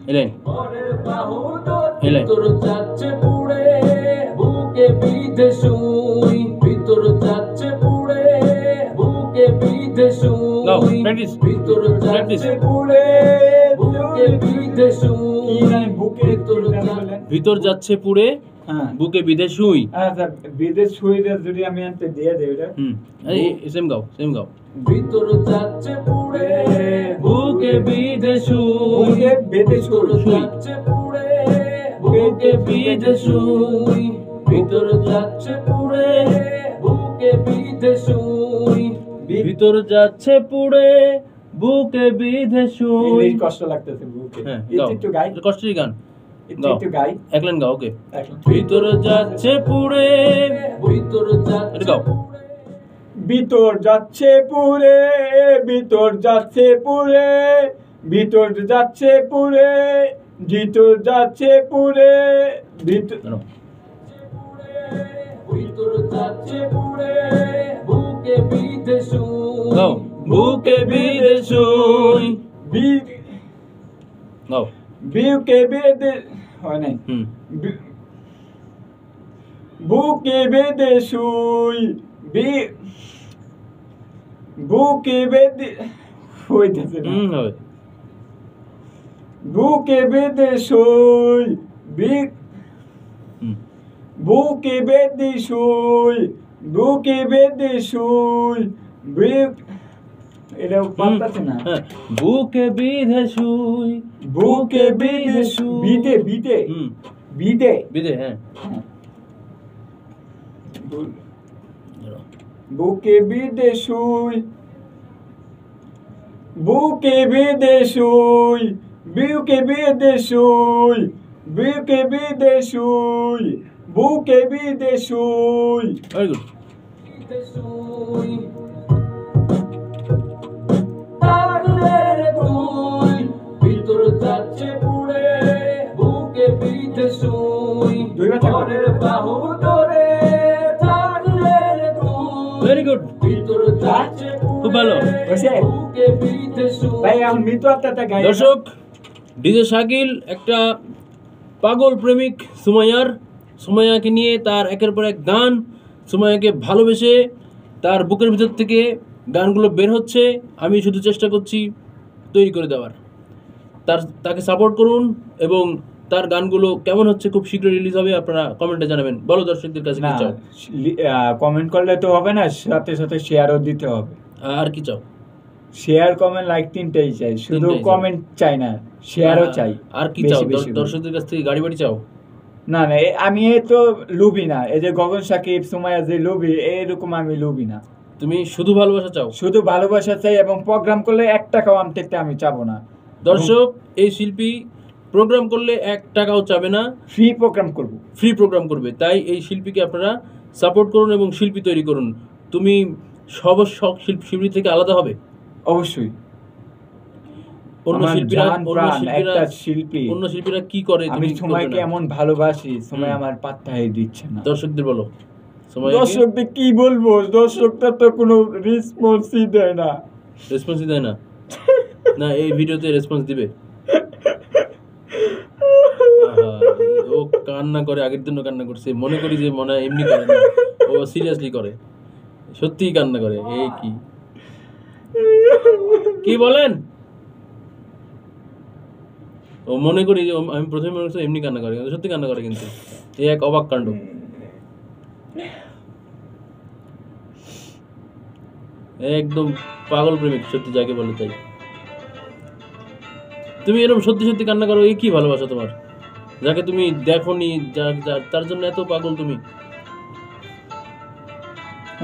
এলেন এলেন ভিতর যাচ্ছে পুড়ে বুকে বিধে শুই ভিতর যাচ্ছে পুড়ে বুকে বিধে গাও শুই প্র্যাকটিস ভিতর প্র্যাকটিস যাচ্ছে পুড়ে বুকে বিধে শুই বুকে ভিতর যাচ্ছে পুড়ে হ্যাঁ বুকে বিধে শুই আচ্ছা বিদেশ শুইলে যদি আমি আনতে দিয়ে দেই ওটা সেম গাও ভিতর যাচ্ছে পুড়ে বুকে বিধে শুই বুকে বেঁধে ভিতর শুই যাচ্ছে পুড়ে বুকে বিধে শুই ভিতর যাচ্ছে পুড়ে বুকে বিধে শুই ভিতর যাচ্ছে পুড়ে বুকে বিধে শুই এই কষ্ট লাগতেছে বুকে হ্যাঁ একটু গাই কষ্টের গান একটু গাই এক লাইন গাও ওকে এখন ভিতর যাচ্ছে পুড়ে ভিতর এটা গাও ভিতর যাচ্ছে পুরে ভিতর যাচ্ছে পুরে ভিতর যাচ্ছে পুরে ভিতর যাচ্ছে পুরে ভিতর দাঁড়াও। ভিতর যাচ্ছে পুড়ে বুকে বিধে শুই গাও বুকে বিধে শুই গাও বুকে বেঁধে হয় নাই বুকে বেঁধে শুই বুকে বেঁধে হইতেছে না হবে বুকে বেঁধে শুই বুকে বেঁধে শুই বুকে বেঁধে শুই এটা পারতাছে না হ্যাঁ বুকে বিধে শুই বুকে বেঁধে শুই বিদে বিদে হুম বিদে বিধে হ্যাঁ বুকে বেঁধে শুই বুকে বেঁধে শুই বুকে বেঁধে শুই বুকে বেঁধে শুই বুকে বেঁধে শুই ভেরি গুড বিধে শুই থাকলে রে তুই ভিতর যাচ্ছে পুড়ে বুকে বিধে শুই দুইবার থাকো। ঘরের বাহু ধরে থাকলে রে তুই ভেরি গুড ভিতর যাচ্ছে খুব ভালো। হয়েছে? বুকে বিধে শুই ভাই আমি মৃত্যু আত্মাটা গাই দর্শক ডিজে শাকিল একটা পাগল প্রেমিক সুমাইয়াকে নিয়ে তার একের পর এক গান সুমাইয়াকে ভালোবেসে তার বুকের ভিতর থেকে গানগুলো বের হচ্ছে আমি শুধু চেষ্টা করছি তৈরি করে দেওয়ার তাকে সাপোর্ট করুন এবং তার গানগুলো কেমন হচ্ছে খুব শীঘ্রই রিলিজ হবে আপনারা কমেন্টে জানাবেন বলো দর্শকদের কাছে না কি চাও কমেন্ট করলে তো হবে না সাথে সাথে শেয়ারও দিতে হবে আর কি চাও শেয়ার কমেন্ট লাইক তিনটাই চাই শুধু তিনটাই চাই। কমেন্ট চাই না শেয়ারও চাই আর কি বেশি চাও বেশি করে। দর্শকদের কাছ থেকে গাড়ি বাড়ি চাও না না আমি এ তো লুবি না এই যে গগন সাকিব সুমাইয়া যে লুবি এরকম আমি লুবি না তুমি শুধু ভালোবাসা চাও শুধু ভালোবাসা চাই এবং প্রোগ্রাম করলে 1 টাকাও আমি থেকে আমি চাবো না দর্শক এই শিল্পী প্রোগ্রাম করলে 1 টাকাও চাবে না ফ্রি প্রোগ্রাম করব ফ্রি প্রোগ্রাম করবে তাই এই শিল্পীকে আপনারা সাপোর্ট করুন এবং শিল্পী তৈরি করুন তুমি সব শিল্পী থেকে আলাদা হবে অবশ্যই অন্য আমার শিল্পীরা জান প্রাণ একটা শিল্পী অন্য শিল্পীরা কি করে আমি তুমি করবে সময়কে না? এমন ভালোবাসি সময় হুম। আমার পাত্তাই দিচ্ছে না দর্শকদের বলো সময় দর্শকদের কি বলবো দর্শকটা তো কোনো রেসপন্সই দেয় না রেসপন্সই দেয় না না এই ভিডিওতে রেসপন্স দিবে আহা, ও কান্না করে আগের দিনও কান্না করছে মনে করি যে মনে হয় এমনি করে না ও সিরিয়াসলি করে সত্যিই কান্না করে এই কি বলেন ও মনে করি যে আমি প্রথমে মনে করছি এমনি কান্না করে কিন্তু সত্যি কান্না করে কিন্তু এই এক অবাক কাণ্ড একদম পাগল প্রেমিক সত্যি যাকে বলে তাই তুমি এরকম সত্যি সত্যি কান্না করো এই কি ভালোবাসা তোমার যাকে তুমি দেখোনি তার জন্য এত পাগল তুমি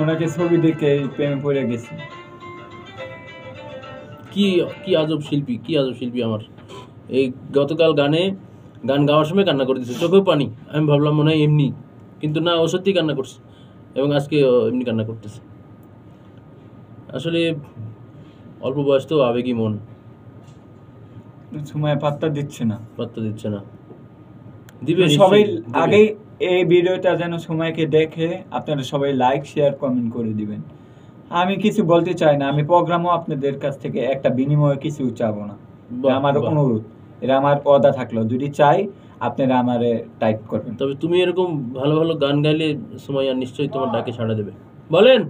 ওনাকে ছবি দেখে প্রেমে পড়ে গেছি কি কি আজব শিল্পী আমার এই গতকাল গান গাওয়ার সময় কান্না করে দিচ্ছে চোখেও পানি আমি ভাবলাম মনে হয় এমনি কিন্তু না ও সত্যি কান্না করছে এবং আজকে ও এমনি কান্না করতেছে আসলে অল্প বয়স তো আবেগী মন সময় পাত্তা দিচ্ছে না দিবে সবাই নিশ্চয়ই দিবে। আগে এই ভিডিওটা যেন সময়কে দেখে আপনারা সবাই লাইক শেয়ার কমেন্ট করে দিবেন আমি কিছু বলতে চাই না আমি প্রোগ্রামও আপনাদের কাছ থেকে একটা বিনিময়ে কিছু চাবো না বাহ, আমার বাহ। অনুরোধ এটা আমার অদা থাকলো, যদি চাই আপনারা আমারে টাইপ করবেন। তবে তুমি এরকম ভালো ভালো গান গাইলে সুমাইয়া নিশ্চয়ই তোমার ডাকে সাড়া দেবে। বলেন,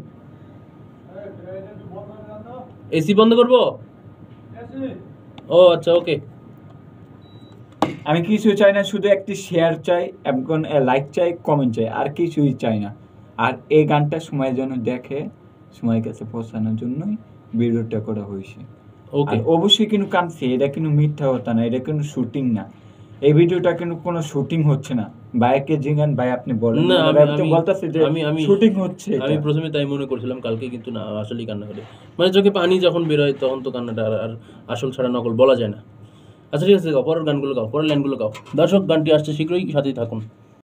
এসি বন্ধ করবো? ও আচ্ছা, ওকে। আমি কিছু চাই না, শুধু একটি শেয়ার চাই এবং লাইক চাই, কমেন্ট চাই, আর কিছুই চাই না। আর এই গানটা সময়ের জন্য দেখে সময়ের কাছে পৌঁছানোর জন্যই ভিডিওটা করা হয়েছে। ওকে, আর অবশ্যই কিন্তু কাঁদছে, এটা কিন্তু মিথ্যা কথা না, এটা কিন্তু শুটিং না, এই ভিডিওটা কিন্তু কোনো শুটিং হচ্ছে না। ভাইকে জিজ্ঞান, ভাই আপনি বলেন না, না, ভাই তো বলতাছে যে শুটিং হচ্ছে। আমি প্রথমে তাই মনে করছিলাম কালকে, কিন্তু না, আসলেই কান্না করে। মানে চোখে পানি যখন বের হয় তখন তো কান্নাটা আর আসল ছাড়া নকল বলা যায় না। আচ্ছা ঠিক আছে, গাও পরের গানগুলো গাও, পরের লাইনগুলো গাও। দর্শক, গানটি আসছে শীঘ্রই, সাথেই থাকুন।